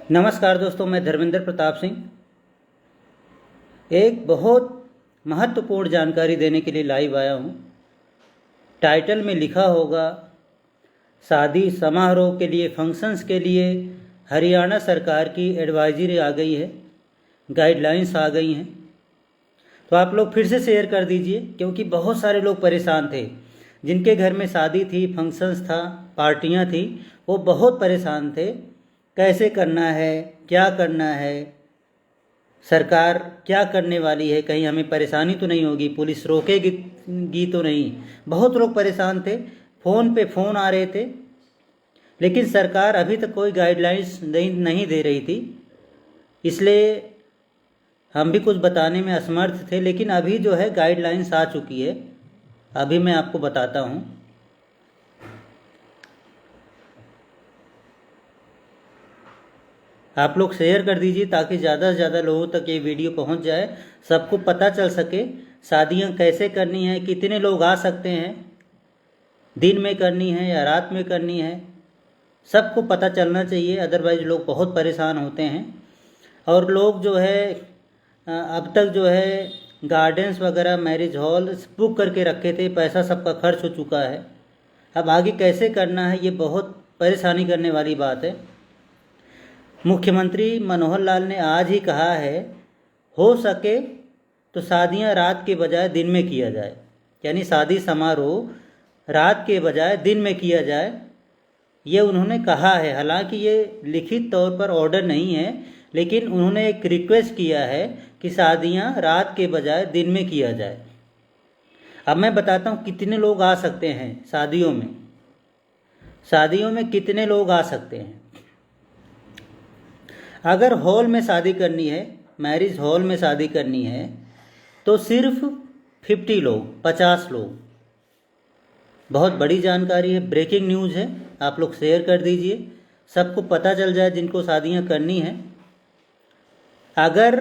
नमस्कार दोस्तों, मैं धर्मेंद्र प्रताप सिंह एक बहुत महत्वपूर्ण जानकारी देने के लिए लाइव आया हूँ। टाइटल में लिखा होगा, शादी समारोह के लिए, फंक्शंस के लिए हरियाणा सरकार की एडवाइजरी आ गई है, गाइडलाइंस आ गई हैं। तो आप लोग फिर से शेयर कर दीजिए, क्योंकि बहुत सारे लोग परेशान थे। जिनके घर में शादी थी, फंक्शंस था, पार्टियां थी, वो बहुत परेशान थे। कैसे करना है, क्या करना है, सरकार क्या करने वाली है, कहीं हमें परेशानी तो नहीं होगी, पुलिस रोकेगी तो नहीं। बहुत लोग परेशान थे, फ़ोन पे फ़ोन आ रहे थे, लेकिन सरकार अभी तक कोई गाइडलाइंस नहीं दे रही थी। इसलिए हम भी कुछ बताने में असमर्थ थे। लेकिन अभी जो है गाइडलाइंस आ चुकी है, अभी मैं आपको बताता हूँ। आप लोग शेयर कर दीजिए ताकि ज़्यादा से ज़्यादा लोगों तक ये वीडियो पहुंच जाए, सबको पता चल सके शादियां कैसे करनी है, कितने लोग आ सकते हैं, दिन में करनी है या रात में करनी है, सबको पता चलना चाहिए। अदरवाइज़ लोग बहुत परेशान होते हैं। और लोग जो है अब तक जो है गार्डन्स वगैरह, मैरिज हॉल बुक करके रखे थे, पैसा सबका खर्च हो चुका है। अब आगे कैसे करना है, ये बहुत परेशानी करने वाली बात है। मुख्यमंत्री मनोहर लाल ने आज ही कहा है, हो सके तो शादियां रात के बजाय दिन में किया जाए, यानी शादी समारोह रात के बजाय दिन में किया जाए, ये उन्होंने कहा है। हालांकि ये लिखित तौर पर ऑर्डर नहीं है, लेकिन उन्होंने एक रिक्वेस्ट किया है कि शादियां रात के बजाय दिन में किया जाए। अब मैं बताता हूँ कितने लोग आ सकते हैं शादियों में। शादियों में कितने लोग आ सकते हैं? अगर हॉल में शादी करनी है, मैरिज हॉल में शादी करनी है, तो सिर्फ 50 लोग, 50 लोग। बहुत बड़ी जानकारी है, ब्रेकिंग न्यूज़ है, आप लोग शेयर कर दीजिए, सबको पता चल जाए जिनको शादियां करनी है। अगर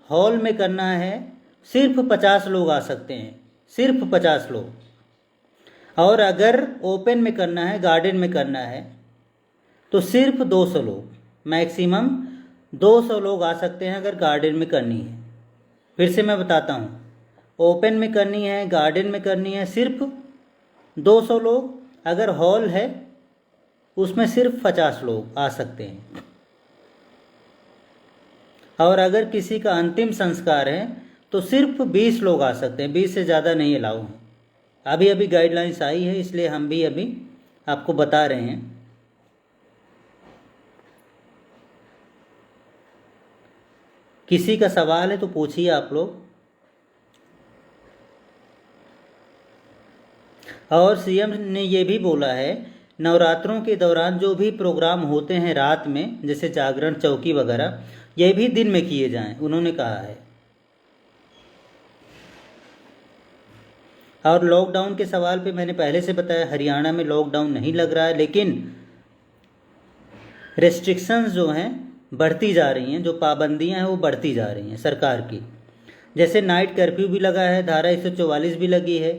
हॉल में करना है, सिर्फ 50 लोग आ सकते हैं, सिर्फ 50 लोग। और अगर ओपन में करना है, गार्डन में करना है, तो सिर्फ 200 लोग, मैक्सिमम 200 लोग आ सकते हैं अगर गार्डन में करनी है। फिर से मैं बताता हूँ, ओपन में करनी है, गार्डन में करनी है, सिर्फ 200 लोग। अगर हॉल है उसमें सिर्फ 50 लोग आ सकते हैं। और अगर किसी का अंतिम संस्कार है तो सिर्फ 20 लोग आ सकते हैं, 20 से ज़्यादा नहीं अलाउ हैं। अभी अभी गाइडलाइंस आई है, इसलिए हम भी अभी आपको बता रहे हैं। किसी का सवाल है तो पूछिए आप लोग। और सीएम ने ये भी बोला है, नवरात्रों के दौरान जो भी प्रोग्राम होते हैं रात में, जैसे जागरण, चौकी वगैरह, ये भी दिन में किए जाएं, उन्होंने कहा है। और लॉकडाउन के सवाल पे मैंने पहले से बताया, हरियाणा में लॉकडाउन नहीं लग रहा है, लेकिन रेस्ट्रिक्शंस जो हैं बढ़ती जा रही हैं, जो पाबंदियां हैं वो बढ़ती जा रही हैं सरकार की। जैसे नाइट कर्फ्यू भी लगा है, धारा 144 भी लगी है।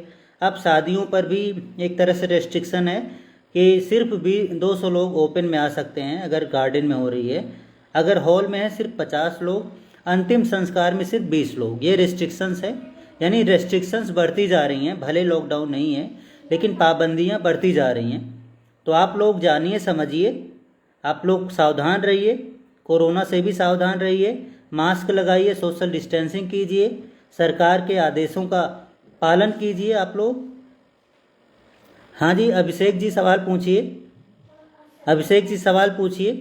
अब शादियों पर भी एक तरह से रेस्ट्रिक्शन है कि सिर्फ भी 200 लोग ओपन में आ सकते हैं अगर गार्डन में हो रही है। अगर हॉल में है सिर्फ 50 लोग, अंतिम संस्कार में सिर्फ 20 लोग। ये रेस्ट्रिक्शंस है, यानी रेस्ट्रिक्शंस बढ़ती जा रही हैं। भले लॉकडाउन नहीं है, लेकिन पाबंदियां बढ़ती जा रही हैं। तो आप लोग जानिए, समझिए, आप लोग सावधान रहिए, कोरोना से भी सावधान रहिए, मास्क लगाइए, सोशल डिस्टेंसिंग कीजिए, सरकार के आदेशों का पालन कीजिए आप लोग। हाँ जी, अभिषेक जी सवाल पूछिए। अभिषेक जी सवाल पूछिए।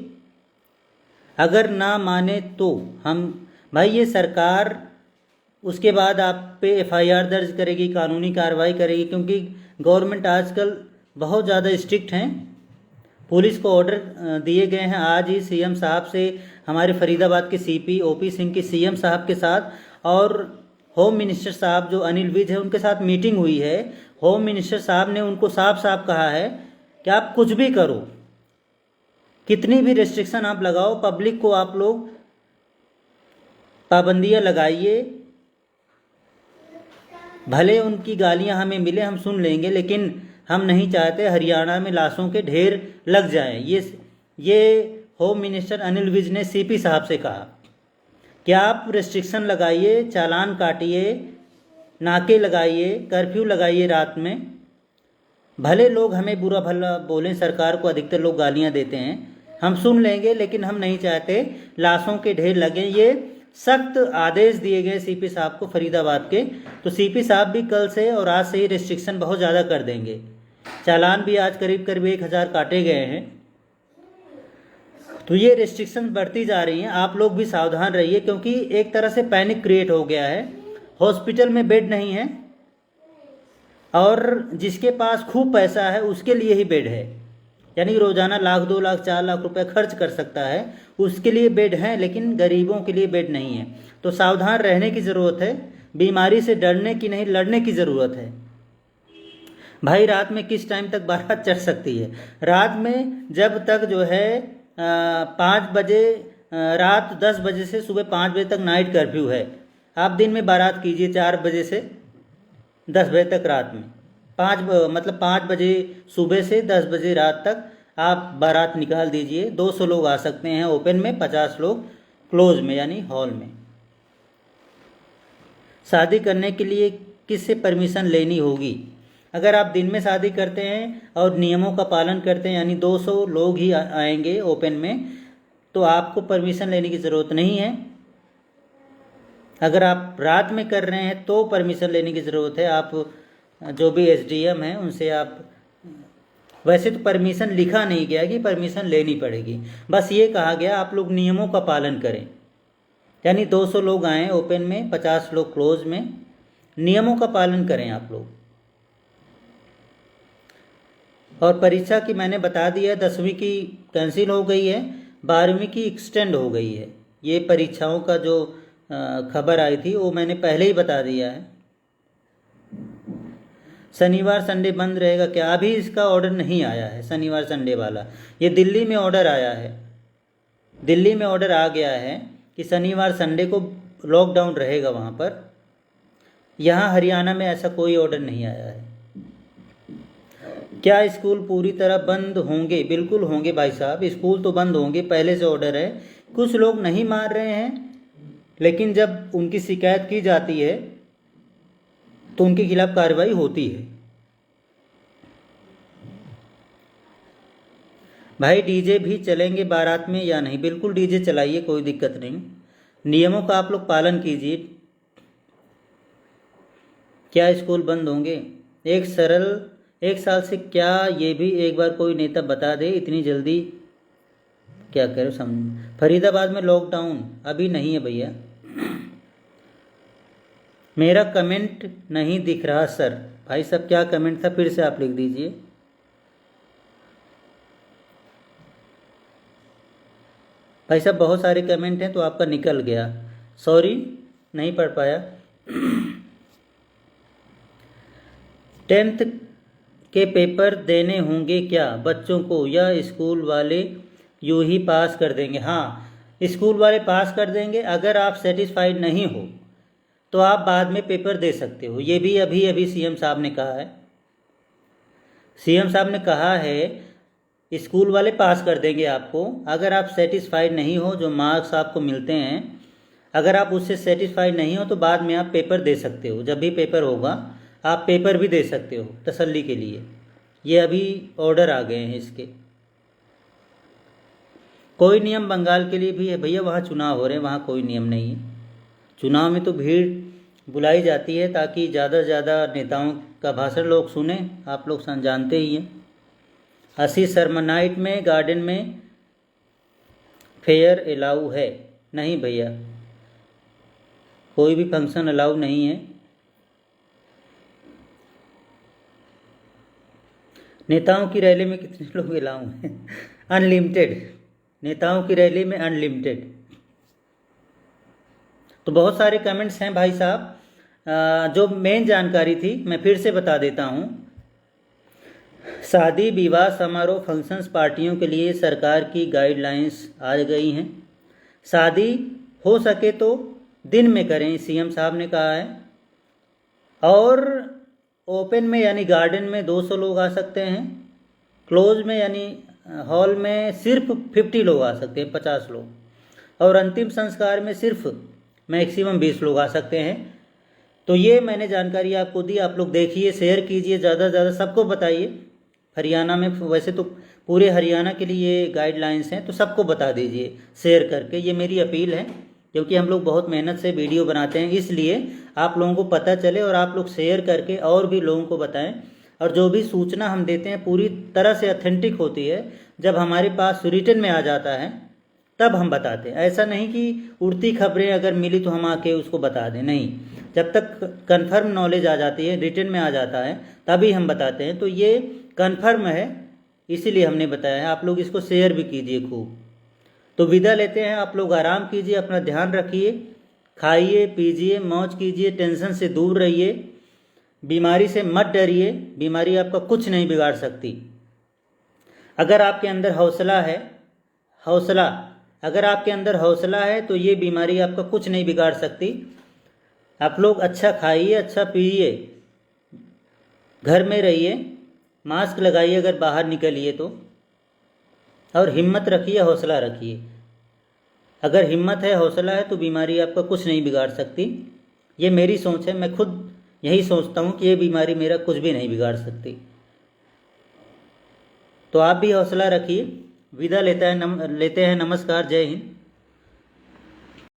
अगर ना माने तो हम, भाई ये सरकार उसके बाद आप पे एफआईआर दर्ज करेगी, कानूनी कार्रवाई करेगी, क्योंकि गवर्नमेंट आजकल बहुत ज़्यादा स्ट्रिक्ट हैं। पुलिस को ऑर्डर दिए गए हैं। आज ही सीएम साहब से, हमारे फरीदाबाद के सीपी ओपी सिंह की सीएम साहब के साथ और होम मिनिस्टर साहब जो अनिल विज है उनके साथ मीटिंग हुई है। होम मिनिस्टर साहब ने उनको साफ साफ कहा है कि आप कुछ भी करो, कितनी भी रेस्ट्रिक्शन आप लगाओ, पब्लिक को आप लोग पाबंदियां लगाइए। भले उनकी गालियां हमें मिले, हम सुन लेंगे, लेकिन हम नहीं चाहते हरियाणा में लाशों के ढेर लग जाएं। ये होम मिनिस्टर अनिल विज ने सीपी साहब से कहा कि आप रिस्ट्रिक्शन लगाइए, चालान काटिए, नाके लगाइए, कर्फ्यू लगाइए रात में। भले लोग हमें बुरा भला बोलें, सरकार को अधिकतर लोग गालियां देते हैं, हम सुन लेंगे, लेकिन हम नहीं चाहते लाशों के ढेर लगें। ये सख्त आदेश दिए गए सीपी साहब को फरीदाबाद के। तो सीपी साहब भी कल से और आज से ही रिस्ट्रिक्शन बहुत ज़्यादा कर देंगे। चालान भी आज करीब करीब 1000 काटे गए हैं। तो ये रिस्ट्रिक्शन बढ़ती जा रही हैं। आप लोग भी सावधान रहिए, क्योंकि एक तरह से पैनिक क्रिएट हो गया है। हॉस्पिटल में बेड नहीं है, और जिसके पास खूब पैसा है उसके लिए ही बेड है, यानी रोज़ाना 1 लाख 2 लाख 4 लाख रुपए खर्च कर सकता है, उसके लिए बेड हैं, लेकिन गरीबों के लिए बेड नहीं है। तो सावधान रहने की ज़रूरत है। बीमारी से डरने की नहीं, लड़ने की ज़रूरत है। भाई रात में किस टाइम तक बारात चढ़ सकती है? रात में जब तक जो है 5 बजे, रात 10 बजे से सुबह 5 बजे तक नाइट कर्फ्यू है। आप दिन में बारात कीजिए 4 बजे से 10 बजे तक, रात में 5 बजे सुबह से 10 बजे रात तक आप बारात निकाल दीजिए। 200 लोग आ सकते हैं ओपन में, 50 लोग क्लोज में यानी हॉल में। शादी करने के लिए किससे परमिशन लेनी होगी? अगर आप दिन में शादी करते हैं और नियमों का पालन करते हैं, यानी 200 लोग ही आएंगे ओपन में, तो आपको परमिशन लेने की ज़रूरत नहीं है। अगर आप रात में कर रहे हैं तो परमिशन लेने की ज़रूरत है। आप जो भी एसडीएम हैं उनसे आप, वैसे तो परमिशन लिखा नहीं गया कि परमिशन लेनी पड़ेगी, बस ये कहा गया आप लोग नियमों का पालन करें। यानी 200 लोग आएँ ओपन में, 50 लोग क्लोज में, नियमों का पालन करें आप लोग। और परीक्षा की मैंने बता दिया, 10वीं की कैंसिल हो गई है, 12वीं की एक्सटेंड हो गई है। ये परीक्षाओं का जो खबर आई थी वो मैंने पहले ही बता दिया है। शनिवार संडे बंद रहेगा क्या? अभी इसका ऑर्डर नहीं आया है शनिवार संडे वाला। ये दिल्ली में ऑर्डर आया है, दिल्ली में ऑर्डर आ गया है कि शनिवार संडे को लॉकडाउन रहेगा वहाँ पर। यहाँ हरियाणा में ऐसा कोई ऑर्डर नहीं आया है। क्या स्कूल पूरी तरह बंद होंगे? बिल्कुल होंगे भाई साहब, स्कूल तो बंद होंगे, पहले से ऑर्डर है। कुछ लोग नहीं मान रहे हैं, लेकिन जब उनकी शिकायत की जाती है तो उनके खिलाफ कार्रवाई होती है। भाई डीजे भी चलेंगे बारात में या नहीं? बिल्कुल डीजे चलाइए, कोई दिक्कत नहीं। नियमों का आप लोग पालन कीजिए। क्या स्कूल बंद होंगे? एक साल से क्या? ये भी एक बार कोई नेता बता दे, इतनी जल्दी क्या करो समझ। फरीदाबाद में लॉकडाउन अभी नहीं है भैया। मेरा कमेंट नहीं दिख रहा सर। भाई साहब क्या कमेंट था, फिर से आप लिख दीजिए। भाई साहब बहुत सारे कमेंट हैं तो आपका निकल गया, सॉरी नहीं पढ़ पाया। 10th के पेपर देने होंगे क्या बच्चों को, या स्कूल वाले यूं ही पास कर देंगे? हाँ, स्कूल वाले पास कर देंगे। अगर आप सेटिस्फाइड नहीं हो तो आप बाद में पेपर दे सकते हो। ये भी अभी सीएम साहब ने कहा है। सीएम साहब ने कहा है स्कूल वाले पास कर देंगे आपको। अगर आप सेटिस्फाइड नहीं हो, जो मार्क्स आपको मिलते हैं, अगर आप उससे सेटिस्फाइड नहीं हो तो बाद में आप पेपर दे सकते हो। जब भी पेपर होगा आप पेपर भी दे सकते हो तसल्ली के लिए। ये अभी ऑर्डर आ गए हैं इसके। कोई नियम बंगाल के लिए भी है? भैया वहाँ चुनाव हो रहे हैं, वहाँ कोई नियम नहीं है। चुनाव में तो भीड़ बुलाई जाती है ताकि ज़्यादा से ज़्यादा नेताओं का भाषण लोग सुने। आप लोग जानते ही हैं। आशीष शर्मा, नाइट में गार्डन में फेयर अलाउ है? नहीं भैया, कोई भी फंक्शन अलाउ नहीं है। नेताओं की रैली में कितने लोग अलाउ हैं? अनलिमिटेड। नेताओं की रैली में अनलिमिटेड। तो बहुत सारे कमेंट्स हैं भाई साहब। जो मेन जानकारी थी मैं फिर से बता देता हूँ। शादी विवाह समारोह फंक्शंस पार्टियों के लिए सरकार की गाइडलाइंस आ गई हैं। शादी हो सके तो दिन में करें, सीएम साहब ने कहा है। और ओपन में यानी गार्डन में 200 लोग आ सकते हैं, क्लोज में यानी हॉल में सिर्फ 50 लोग आ सकते हैं, 50 लोग, और अंतिम संस्कार में सिर्फ मैक्सिमम 20 लोग आ सकते हैं। तो ये मैंने जानकारी आपको दी, आप लोग देखिए, शेयर कीजिए, ज़्यादा से ज़्यादा सबको बताइए। हरियाणा में वैसे तो पूरे हरियाणा के लिए गाइडलाइंस हैं, तो सबको बता दीजिए शेयर करके, ये मेरी अपील है, क्योंकि हम लोग बहुत मेहनत से वीडियो बनाते हैं, इसलिए आप लोगों को पता चले और आप लोग शेयर करके और भी लोगों को बताएं। और जो भी सूचना हम देते हैं पूरी तरह से ऑथेंटिक होती है, जब हमारे पास रिटन में आ जाता है तब हम बताते हैं। ऐसा नहीं कि उड़ती खबरें अगर मिली तो हम आके उसको बता दें, नहीं, जब तक कन्फर्म नॉलेज आ जाती है, रिटन में आ जाता है, तभी हम बताते हैं। तो ये कन्फर्म है, इसीलिए हमने बताया है। आप लोग इसको शेयर भी कीजिए खूब। तो विदा लेते हैं, आप लोग आराम कीजिए, अपना ध्यान रखिए, खाइए पीजिए, मौज कीजिए, टेंशन से दूर रहिए, बीमारी से मत डरिए, बीमारी आपका कुछ नहीं बिगाड़ सकती। अगर आपके अंदर हौसला है, अगर आपके अंदर हौसला है तो ये बीमारी आपका कुछ नहीं बिगाड़ सकती। आप लोग अच्छा खाइए, अच्छा पीजिए, घर में रहिए, मास्क लगाइए अगर बाहर निकलिए तो, और हिम्मत रखिए, हौसला रखिए। अगर हिम्मत है, हौसला है, तो बीमारी आपका कुछ नहीं बिगाड़ सकती। ये मेरी सोच है, मैं खुद यही सोचता हूँ कि ये बीमारी मेरा कुछ भी नहीं बिगाड़ सकती। तो आप भी हौसला रखिए। विदा लेते हैं, नमस्कार, जय हिंद।